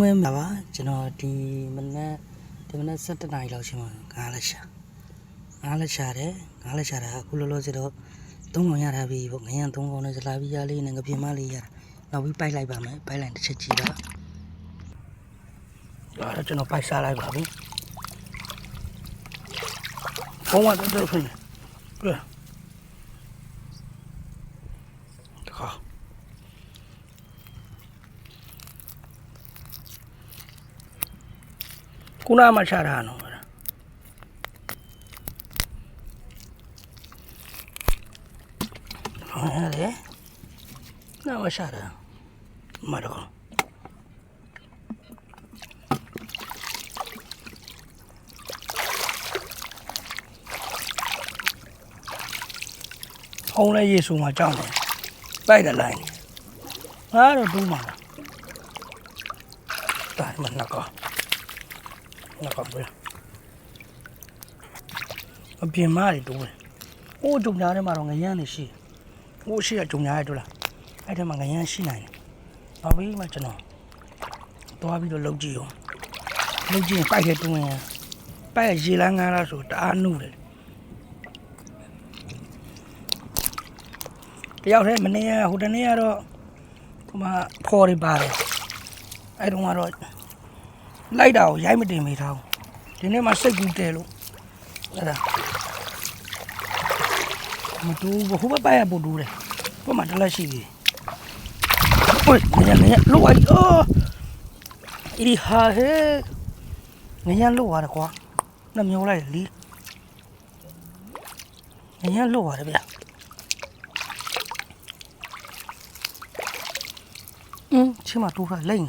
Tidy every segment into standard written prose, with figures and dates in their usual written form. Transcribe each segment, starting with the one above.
မင်းပါပါကျွန်တော်ဒီမနေ့17နာရီလောက်ရှင်မှာငါးလက်ရှာတယ်အခုလောလောဆယ်တော့3កောင်ရထားပြီပေါ့ငရံ3កောင်နဲ့ဇလာပီးရလေးနဲ့ငပြင်းမလေးရတာနောက်ပြီးပိုက်လိုက်ပါမယ်ပိုက်လိုက်တစ်ချက်ကြည့်ပါဒါကျွန်တော်ပိုက်စားလိုက်ပါပြီဘုံကတော့တော့ဖြစ်ပြတခါခုနမှချတာနော်ဟုတ်တယ်နောက်မှချတာမတော့ဖုံးလေးရေဆူမှာကြောက်တယ်ပိုက်တယ်လိုက်ငါတော့တူးမှာဒါမှနောက်ကောပဲအပြင်မတွေတူးတယ်ဟိုဂျုံညာထဲမှာတော့ငရမ်းနေရှိဟိုရှိကဂျုံညာရဲတူလားအဲ့ထဲမှာငရမ်းရှိနိုင်တယ်နောက်ပြီးမှကျွန်တော်သွားပြီးတော့လှုပ်ကြည့်အောင်လှုပ်ကြည့်ရင်ပိုက်ခဲတူးရင်ပိုက်ရေလန်းငါးလားဆိုတအားနုတယ်တယောက်တည်းမနေ့ကဟိုတနေ့ကတော့ဟိုမှာဖော်ရပါတယ်အဲ့တုန်းကတော့လိုက်တာကိုရိုက်မတင်မိထားဘူးဒီနေ့မှစိတ်ကူးတယ်လို့အဲ့ဒါမတူဘူးဟိုဘက်ပိုက်ရပို့တူးတယ်ဘက်မှာတလက်ရှိပြီဟိုငရလို့ဝိုင်းအော်ဒီဟာဟဲငရလို့ရတယ်ကွာနှမျောလိုက်လီငရလို့ရတယ်ဗျချီမတူးခါလိမ့်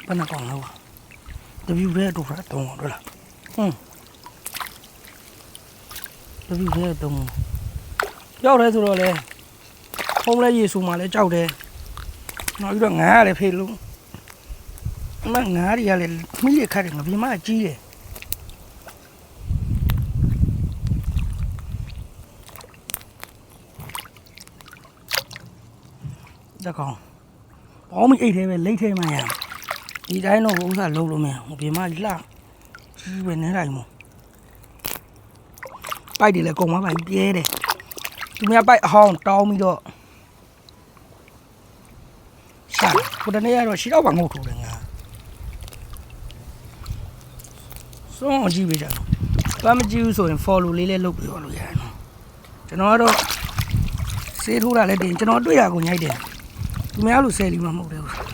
ဘယ်နှကောင်လဲတပြူရဲတူးခါတုံးအောင်လားတပြူရဲတုံးကြောက်တယ်ဆိုတော့လေဖုံးလဲရေဆူမှလည်းကြောက်တယ်နောက်ပြီးတော့ငါးရလည်းဖေးလို့ငါးတွေကလည်းမိရခတ်တယ်ငါပြမကြီးတယ်တကောင်ဘောင်းမအိတ်သေးပဲလိတ်ထဲမှာရဒီတိုင်းတော့ဥစားလုံးလို့မရဘူးပြမကြီးလှကြီးပဲနေတိုင်းမို့ပိုက်တယ်လေကုံမပိုက်ပြဲတယ်သူများပိုက်အဟောင်းတောင်းပြီးတော့ရှာကိုတနေ့ကတော့ရှိတော့ဘာငုတ်ထိုးတယ်ငါစွန့်ကြည့်ပေးကြတော့ဘာမကြည့်ဘူးဆိုရင် follow လေးလည်းလုပ်ပြီးတော့လို့ရတယ်နော်ကျွန်တော်ကတော့စေးထိုးတာလည်းတင်ကျွန်တော်တွေ့ရကိုညိုက်တယ်သူများလို့ဆယ်လီမှမဟုတ်တယ်ဘူး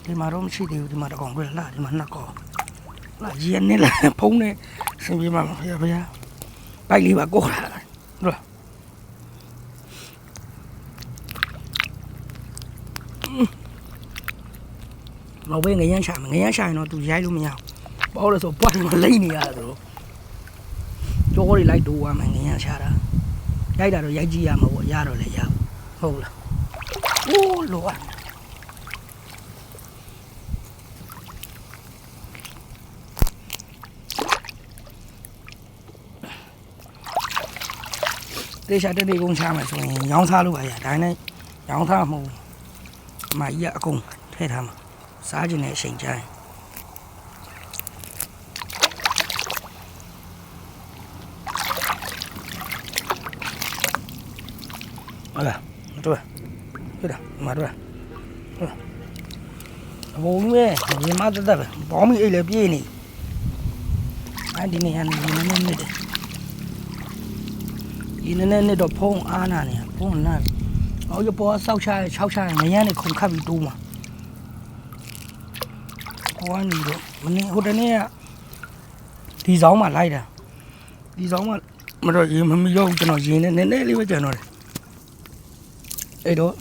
ဒီမှာတော့မရှိသေးဘူးဒီမှာတကောင်တွေ့လားဒီမှာနှစ်ကောင်လာရင်းနဲ့လည်းဖုံးနေစင်ပြေမှာဖေဖေပိုက်လေးပါကိုတာဟုတ်လားမဝေးငရမ်းရှာရင်တော့သူရိုက်လို့မရဘူးပေါ့လို့ဆိုပွားတယ်မလိမ့်နေရတယ်သူတို့ကြောတွေလိုက်တိုးသွားမှငရမ်းရှာတာရိုက်တာတော့ရိုက်ကြည့်ရမှာပေါ့ရတော့လည်းရဟုတ်လားအိုးလောอ่ะတေချာတက်နေကုန်ချမယ်ဆိုရင်ရောင်းစားလို့ပါရဒါနဲ့ရောင်းစားမဟုတ်မကြီးကအကုန်ထည့်ထားမှာစားခြင်းနဲ့အချိန်ကျရင်ဟုတ်လားတွေ့ဟုတ်လားမတွေ့ဟုတ်အဘုံမဲဒီမှာတက်တယ်ဘောင်းမီအိတ်လည်းပြေးနေအဲဒီနေရာနေနေတယ်ဒီနေ့တော့ဖုံးအားနာနေဖုံးနာအော်ရပေါ်ဆောက်ချ6ချငရမ်းနေခုန်ခတ်ပြီးတိုးမှာဟိုကနေတော့မင်းဟိုတနေ့ကဒီဆောင်မှာလိုက်တာဒီဆောင်မှာမတော့ရေမမီတော့ကျွန်တော်ရင်နဲ့နည်းနည်းလေးပဲကြံတော့တယ်အဲ့တော့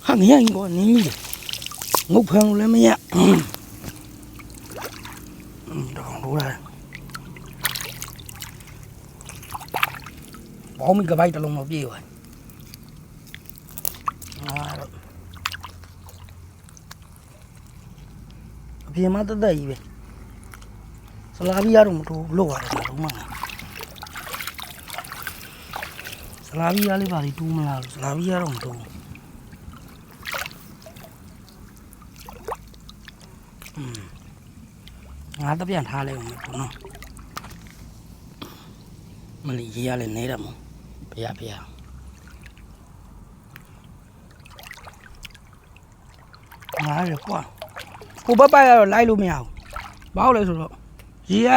ဟာငရမ်းကောနင်းမိတယ်ငုတ်ဖမ်းလို့လည်းမရတော့လို့လားဘောင်းမီကပိုက်တလုံးတော့ပြေးသွားအပြင်မှာတက်ကြီးပဲဆလာပီးရတော့မတူလို့ရတယ်လုံးမဆလာပီးရလေးပါလေတူးမလားဆလာပီးရတော့မတူ ငါတော့ပြန်ထားလိုက်အောင်နော်မလီရေးရလဲနေတာမို့ဖေးဖေးငါရပွားဟိုဘက်ပိုက်ကတော့လိုက်လို့မရဘူးဘာလို့လဲဆိုတော့ရေက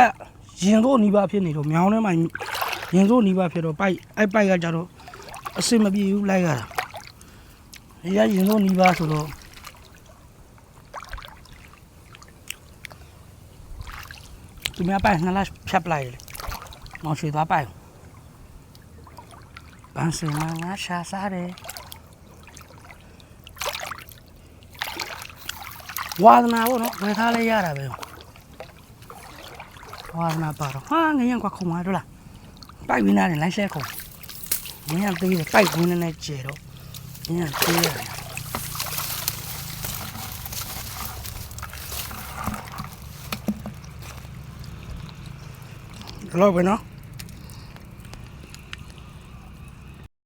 ရင်စိုးနီးပါးဖြစ်နေတော့မြောင်းထဲမှာရင်စိုးနီးပါးဖြစ်တော့ပိုက်အဲ့ပိုက်ကကြတော့အစင်မပြေဘူးလိုက်ရတာရေကရင်စိုးနီးပါးဆိုတော့သူများပိုက်နှစ်လားဖြတ်ပလိုက်တယ်မောင်ရွှေသွားပိုက်ပန်းစင်မှာငါရှာစားတယ်ဝါသနာပေါ့နော်ဝယ်ထားလဲရတာပဲဝါသနာပါတော့ဟာငရင်ကွာခုံသွားတော့လားပိုက်ဝင်းနာတယ်လိုင်းရှဲခုံငရင်သေးတယ်ပိုက်ဝင်းနဲ့ကျဲတော့ငရင်သေးရတယ်ဘယ်လိုပဲနော်